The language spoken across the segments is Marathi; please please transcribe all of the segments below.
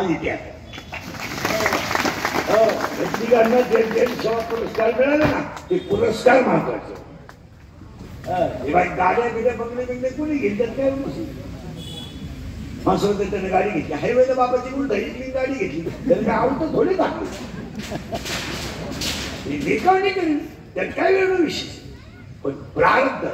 हा इतिहास. व्यक्तिकांना जे सेवा पुरस्कार मिळाले ना ते पुरस्कार महत्वाचे. गाड्या बिड्या बंगले कोणी घेतल्यात काय मासं त्याने गाडी घेतली हायवेला बाबाची उलट इथली गाडी घेतली त्याने काय आवडतं थोडी टाकली देखावणी करेल त्यात काय वेगळं विषय. पण प्रारब्ध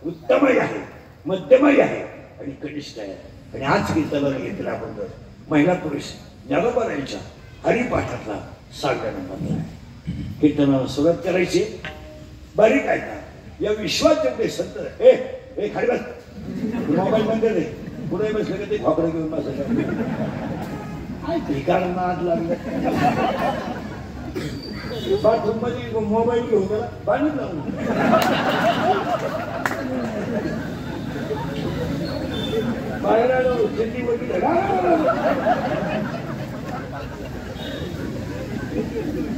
उत्तमही आहे मध्यमही आहे आणि कनिष्ठ आहे. आणि आज कीर्तनाला घेतला आपण जर महिला पुरुष ज्ञानोबारायांच्या हरिपाठातला 6व्या नंबरला आहे. कीर्तनाला सुरुवात करायची. बारीक आहे का या विश्वात जेवढे संत हे खाली बस मोबाईल मध्ये दे पुढे बसले का ते खोकडे घेऊन बसायचं ठिकाण नाद लागलं. बाथरूम मध्ये मोबाईल घेऊन गेला पाणी लावून बाहेर आलो चड्डी वगैरे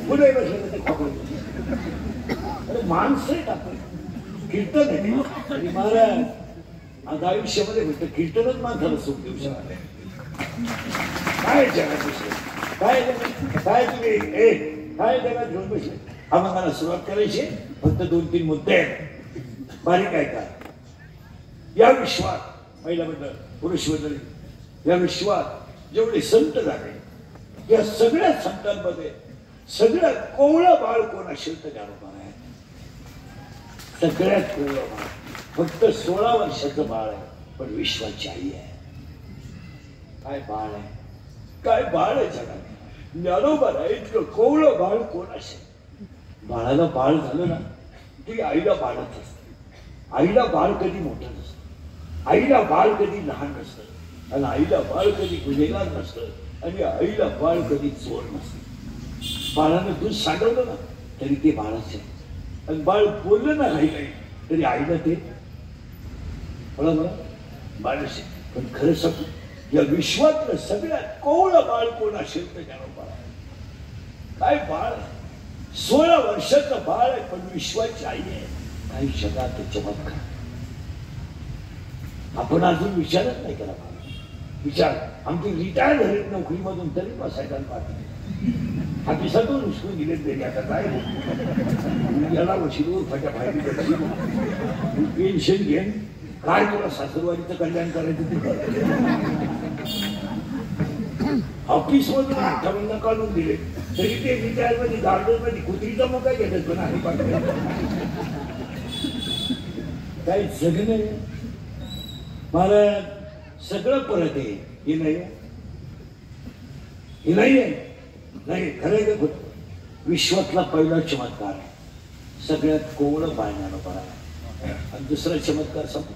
पुढे बसले ते खोकडे. अरे माणसं आहेत आपण कीर्तन आहे आणि महाराज आज आयुष्यामध्ये म्हणतं कीर्तनच माणसाला सुख देऊ शकत. काय जगात बसले काय काय तुम्ही काय जगात घेऊन बसले. हा मग मला सुरुवात करायची. फक्त 2-3 मुद्दे आहेत बारीक आहे का. या विश्वात महिला मंडळ पुरुष मंडळी या विश्वात जेवढे संत झाले या सगळ्या संतांमध्ये सगळ्यात कोवळं बाळ कोण असेल तर ज्ञानोबा आहे. सगळ्यात कोवळं बाळ फक्त 16 वर्षाचं बाळ आहे पण विश्वाची आई आहे. काय बाळ आहे काय बाळ आहे जगात. ज्ञानोबा आहे इतकं कोवळं बाळ कोण असेल. बाळाला बाळ झालं ना ती आईला बाळच असते. आईला बाळ कधी मोठं नसतं. आईला बाळ कधी लहान नसतं आणि आईला बाळ कधी गुन्हेगार नसतं आणि आईला बाळ कधी चोर नसतं. बाळानं दूध सांडवलं ना तरी ते बाळच आहे आणि बाळ बोललं ना काही काही तरी आईला ते बाळच आहे. पण खरं सांगू या विश्वातलं सगळ्यात कोवळं बाळ कोण असेल तर ज्ञानोबा आहे. काय बाळ 16 वर्षाचं बाळ आहे पण विश्वाची आई आहे. काही जगात चमत्कार आपण अजून विचारच नाही केला. विचार आमची रिटायर झाली नोकरीमधून तरी बसायला पाहते हापिसातून उचलून गेले तरी आता काय याला वशिलूर फाट्या बाहेर पेन्शन घेऊन काय तुला सासरवाडीचं कल्याण करायचं ते कर. ऑफिस मधून 58 काढून दिले तरी ते रिटायर मध्ये गार्डन मध्ये कुत्रीचा मग काय घेतात पण आहे काय जगणं मला सगळं परत आहे. हे नाही हे नाही आहे नाही खरं का खोट. विश्वातला पहिला चमत्कार सगळ्यात कोवळं पाळण्यानं पडा आणि दुसरा चमत्कार सांगतो.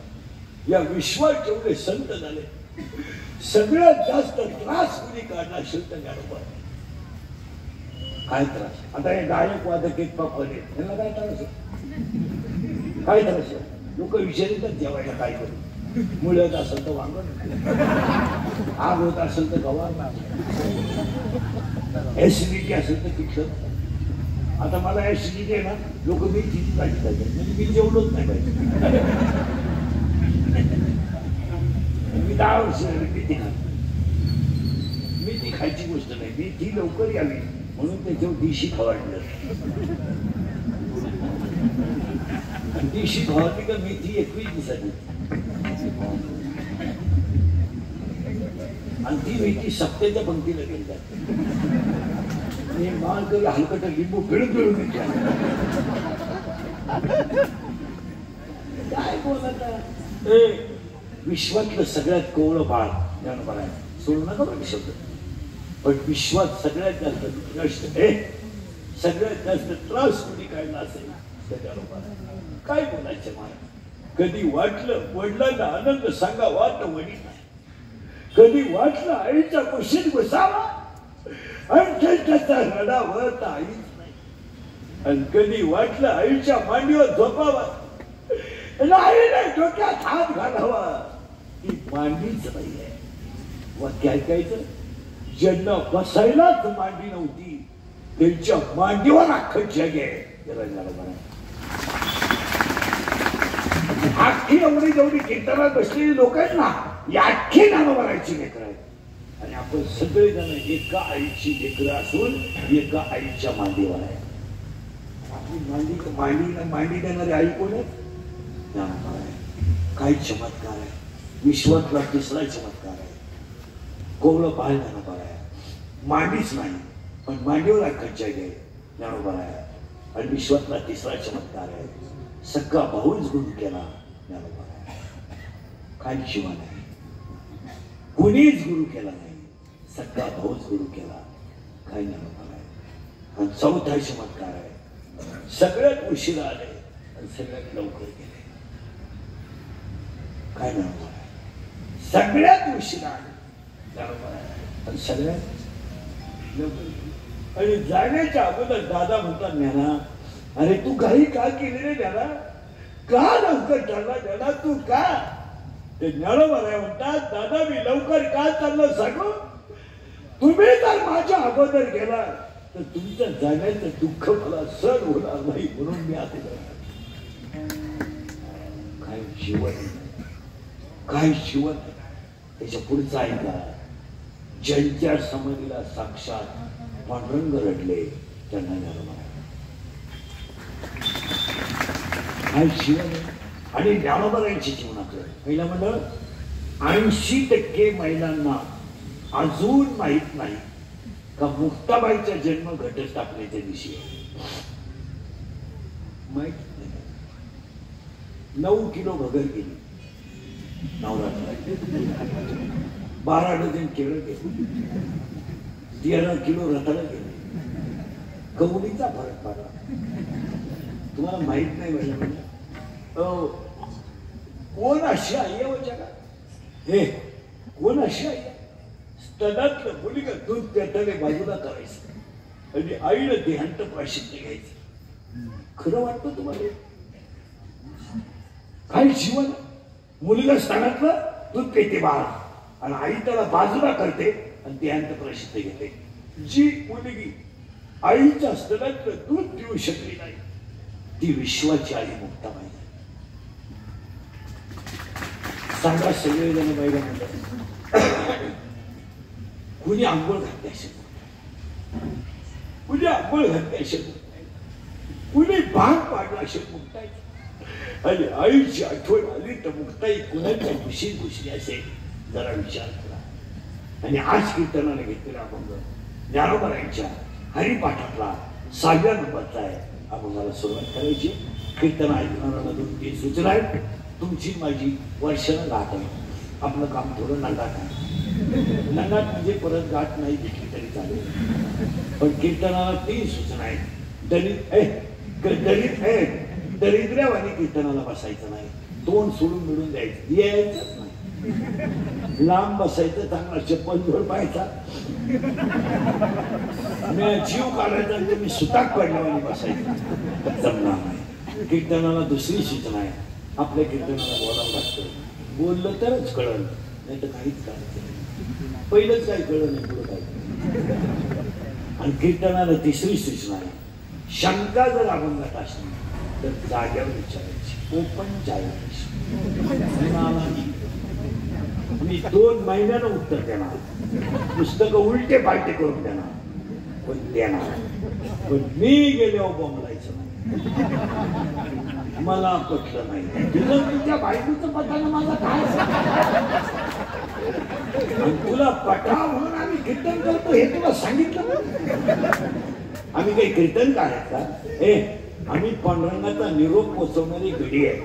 या विश्वात जेवढे संत झाले सगळ्यात जास्त त्रास कुणी काढला असेल तर ज्ञानोबा. काय त्रास. आता हे गायक वादक एक पापले त्यांना काय त्रास आहे काय त्रास आहे. लोक विचारतात जेवायला काय करू. मुळत असेल तर वांगण आग होत असेल तर गवार ऍसिडिटी असेल तर तिखट. आता मला ऍसिडिटी आहे ना लोक मेथीची भाजी खायचे म्हणजे मी जेवढंच नाही पाहिजे. मी 10 वर्ष मेथी खात मेथी खायची गोष्ट नाही. मेथी लवकर यावी म्हणून त्याच्यावर देशी फवारणी आणि देशी फवारणी का मेथी 21 दिवसाची आणि ती मेथी सप्त्याच्या पंक्तीला गेली जाते. माल कधी हलकट लिंबू पिळून पिळून काय बोलत विश्वातलं सगळ्यात कोवळं बाळ ज्ञानोबा आहे. सोडू नका बघ शब्द. पण विश्वात सगळ्यात जास्त कष्ट सगळ्यात जास्त त्रास कुणी काढला असेल त्या ज्ञानोबा. काय बोलायचं मला. कधी वाटलं वडिलांना आनंद सांगावा तर वडील नाही. कधी वाटलं आईच्या कुशीत बसावा आणि त्याचा रडावं तर आईच नाही. आणि कधी वाटलं आईच्या मांडीवर झोपावा आईने डोक्यात हात घालावा ती मांडीच नाही आहे. वाक्य ऐकायचं. ज्यांना बसायलाच मांडी नव्हती त्यांच्या मांडीवर अख्खं जग आहे. अख्खी एवढी जेवढी कीर्तनात बसलेली लोक आहेत ना या अख्खी ज्ञानोबाराची लेकर आहेत. आणि आपण सगळेजण एका आईची लेकरं असून एका आईच्या मांडीवर आहे. आपली मांडी देणारी आई कोण आहे? ज्ञानोबा आहे. काही चमत्कार आहे. विश्वातला तिसरा चमत्कार आहे. कोवळं बाळ ज्ञानोबा आहे. मांडीच नाही पण मांडीवर अख्खा आहे ज्ञानोबा आहे. आणि विश्वातला तिसरा चमत्कार आहे. सगळा भाऊच गुरु केला ज्ञानोबा आहे. काही शिवा नाही, कुणीच गुरु केला नाही, सगळा भाऊच गुरु केला. काही ज्ञानोबा आहे. आणि चौथा चमत्कार आहे. सगळ्यात उशिरा आले आणि सगळ्यात लवकर गेले. काय ज्ञानोबा आहे. सगळ्यात उशिरा आले ज्ञानोबा आहे आणि सगळ्यात लवकर. आणि जाण्याच्या अगोदर दादा म्हणतात ज्ञाना, अरे तू काही का केली रे ज्ञाना, का लवकर चालला ज्ञाना, तू का? ते ज्ञानोबा म्हणतात, दादा मी लवकर का चाललं सांगू? तुम्ही जर माझ्या अगोदर गेला तर तुमच्या जाण्याचं दुःख मला सहन होणार नाही, म्हणून मी आता काय जीवन, काय जीवन. त्याच्या पुढचा ऐका, ज्यांच्या समाधीला साक्षात पांडुरंग रडले त्यांना ज्ञानोबा काय जीवन. आणि ज्ञानोबांच्या जीवनातलं पहिलं म्हणलं 80% महिलांना अजून माहित नाही का मुक्ताबाईचा जन्म घटस्थापनेच्या दिवशी माहित नाही. 9 किलो भगर गेली नवरात्र, 12 डझन केळं गेली, 13 किलो रताळं गेले. कवडीचा फरक पडला. तुम्हाला माहित नाही म्हणजे कोण अशी आई आहे जगात? हे कोण अशी आई आहे? स्तनातलं मुलीला दूध पेटाने बाजूला करायचं आणि आईला देहांत प्राशित्य घ्यायचं. खरं वाटतं तुम्हाला? काय जीवन. मुलीला स्तनातलं दूध पेटे बाळ आणि आई त्याला बाजूला करते आणि देहांत प्राशित्य घेते. जी मुलगी आईच्या स्तनातलं दूध देऊ शकली नाही ती विश्वाची आई मुक्ताबाई. सांगा सगळेजण बाईला म्हणतात, कुणी आंघोळ घातली असेल, कुणी आंघोळ घातली असेल, कुणी भाग पाडला असेल मुक्ताई. आणि आईची आठवण आली तर मुक्ताई कुणाच्या खुशी घुसली असेल जरा विचार करा. आणि आज कीर्तनाने घेतलेला अभंग ज्ञानोबांच्या हरिपाठातला 6व्या नंबरचा आहे. अभंगाला सुरुवात करायची. कीर्तन ऐकणाऱ्यांना 2-3 सूचना आहेत. तुमची माझी वर्षानं गाठ आहे. आपलं काम थोडं नंगाट आहे. नंगाट म्हणजे परत गाठ नाही भेटली तरी चालेल, पण कीर्तनाला 3 सूचना आहेत. दरिद्र्यावानी कीर्तनाला बसायचं नाही. तोंड सोडून मिळून द्यायचं, यायचंच नाही. लांब बसायचं, चांगला चप्पल जोड पाहायचा, जीव काढायचा, तुम्ही सुताक पडल्यावानी बसायचं, जमणार नाही. कीर्तनाला 2री सूचना आहे. आपल्या कीर्तनाला बोलावं लागतं. बोललं तरच कळलं, नाही तर काहीच करायचं नाही. पहिलंच काही कळलं नाही, पुढं काय. आणि कीर्तनाला 3री सूचना आहे. शंका जर अभंगात असली तर जाग्यावर विचारायची, ओपन चालायची. मी 2 महिन्यानं उत्तर देणार, पुस्तकं उलटे पालटे करून देणार, पण देणार. पण मी गेल्यावर बोंबलायचं नाही. मला पटलं नाही. तुझं तुझ्या बायकोचं पटानं माझा काय, तुला पटा म्हणून आम्ही कीर्तन करतो हे तुला सांगितलं. आम्ही काही कीर्तन करायचा? हे आम्ही पांडुरंगाचा निरोप पोचवणारी घडी आहे.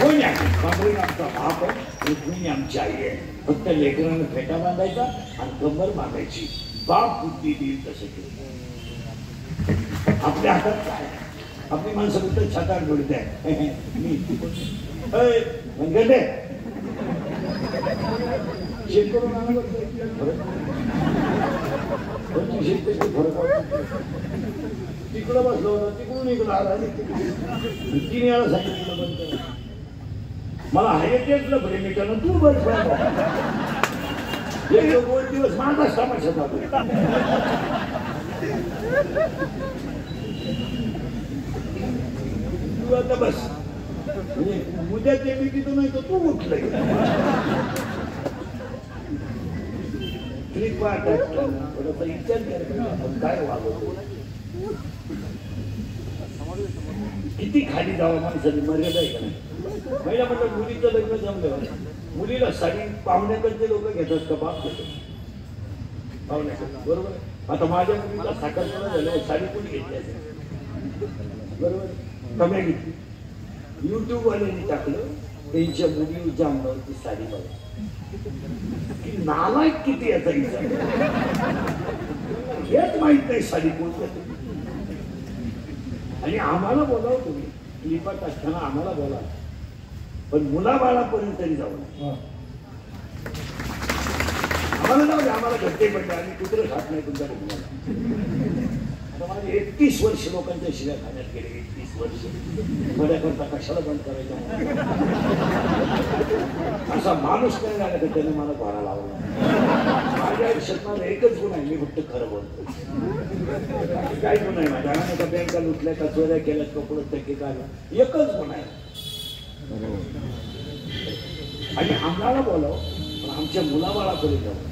कोण आहे? पांडुरंग आमचा बाप आहे, रुक्मिणी आमची आई आहे. फक्त लेकरांना फेटा बांधायचा आणि कंबर बांधायची. बाप बुद्धी देईल तसं केलं. आपल्या हातात काय? आपली माणसं फक्त छातात जोडत आहे. मी शेत करून आणा तिकडं बसलो होता, तिकडून इकडं आला, 3 वेळा सांगितलं बंद करा. मला हायटेकलं प्रेमिकानं तू बस 1-2 दिवस माझाच तमाशा चालू. तू आता बस, म्हणजे उद्या ते मी तिथं नाही तर तू उठलंय. क्लिपा टाकताना थोडासा विचार करायचा आपण काय वागवतो, किती खाली जावं माणसाने मर्यादा आहे का नाही. पहिला म्हटलं मुलीचं लग्न जमलं, मुलीला साडी पाहुण्याकडचे लोक घेतात का बाप घेतो पाहुण्याकडे, बरोबर. आता माझ्या मुलीला साखरपुडा झाल्यावर साडी कोणी घेतली असेल, बरोबर, कम्या घेतली. युट्यूब वाल्यांनी टाकलं त्यांच्या मुलीच्या अंगावरती साडी बघा, की नालायक किती याचा विचार, हेच माहित नाही साडी कोणत्या. आणि आम्हाला बोलाव तुम्ही क्लिपात असताना आम्हाला बोला, पण मुलाबाळापर्यंत तरी जाऊ नये. आम्हाला जाऊ दे, आम्हाला घरटे पडले, आम्ही कुत्र खात नाही तुमच्या कुटुंबाला. आता माझे 31 वर्ष लोकांच्या शिव्या खाण्यात गेले, 31 वर्ष. माझ्याकरता कशाला बंद करायचं, असा माणूस काय झाला तर त्याने मला घोडा लावला. माझ्या आयुष्यात माझा एकच गुण आहे, मी फक्त खरं बोलतो. काय गुण आहे माझ्या, का बँका लुटल्या का चोऱ्या केल्यात का पुढे टक्के काढला, एकच गुण आहे. आणि आम्हाला बोलाव, पण आमच्या मुलाबाळाकडे जाऊ.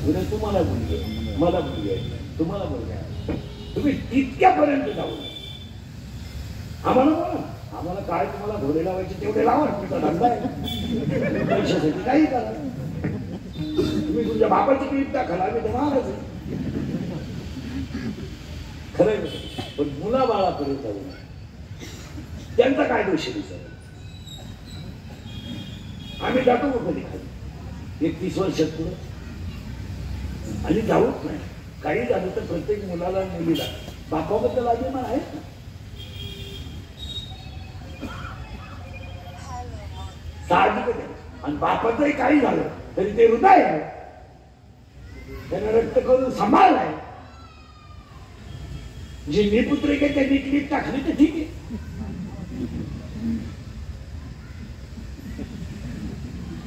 उद्या तुम्हाला मुलगी आहे, मला मुलगी आहे, तुम्हाला मुलगी आहे, तुम्ही तितक्यापर्यंत जाऊ नये. आम्हाला बोला, आम्हाला काय तुम्हाला घोडे लावायचे तेवढे लावा, तुमचा धंदा आहे, पैशासाठी काही करा. तुम्ही तुमच्या बापाची क्लिप टाकाल, आम्ही तर महाराज आहे, खरं. पण मुलाबाळापर्यंत जाऊ नये, त्यांचा काय दोष आहे. आम्ही जातो कधी खाली 31 वर्षात पुढे, आणि जाऊच नाही. काही झालं तर प्रत्येक मुलाला मुलीला बापाबद्दल अभिमान आहे ना. साहजिकच आहे. आणि बापाचंही काही झालं तरी ते हृदय आहे, त्यानं रक्त करून सांभाळलाय. जी निपुत्रिक आहे त्यांनी क्लिप टाकली तर ठीक आहे,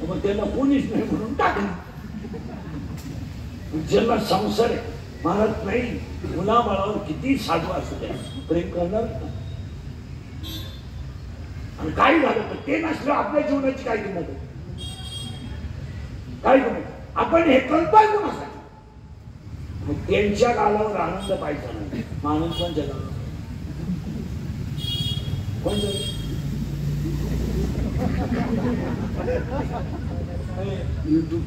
मग त्यांना कोणीच नाही म्हणून टाकली. ज्यांना संसार आहे, मारत नाही, मुलाबाळावर किती साधू असू द्या, प्रेम करणार. आणि काही झालं तर ते नसलं आपल्या जीवनाची काय किंमत आहे, काय किंमत. आपण हे करतोय कोणासाठी, मग त्यांच्या गालावर आनंद पाहिजे नाही. आनंद पण जगाला कोण YouTube